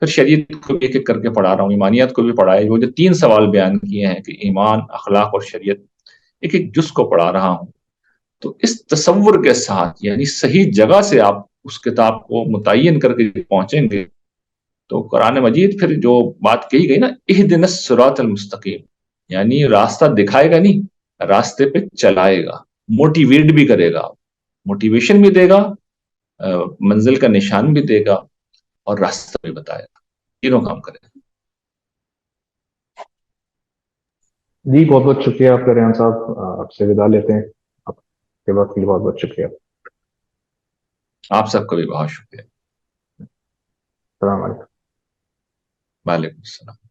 پھر شریعت کو ایک ایک کر کے پڑھا رہا ہوں، ایمانیات کو بھی پڑھائے، وہ جو 3 سوال بیان کیے ہیں کہ ایمان، اخلاق اور شریعت، ایک ایک جز کو پڑھا رہا ہوں. تو اس تصور کے ساتھ، یعنی صحیح جگہ سے آپ اس کتاب کو متعین کر کے پہنچیں گے، تو قرآن مجید پھر جو بات کہی گئی نا، اہدنا الصراط المستقیم، یعنی راستہ دکھائے گا نہیں، راستے پہ چلائے گا، موٹیویٹ بھی کرے گا، موٹیویشن بھی دے گا، منزل کا نشان بھی دے گا، اور راستہ بھی بتائے گا. تینوں کام کرے گا. جی بہت بہت شکریہ آپ کا ریحان صاحب. آپ سے ودا لیتے ہیں. آپ کے وقت کے لیے بہت بہت شکریہ. آپ سب کا بھی بہت شکریہ. السلام علیکم. وعلیکم السلام.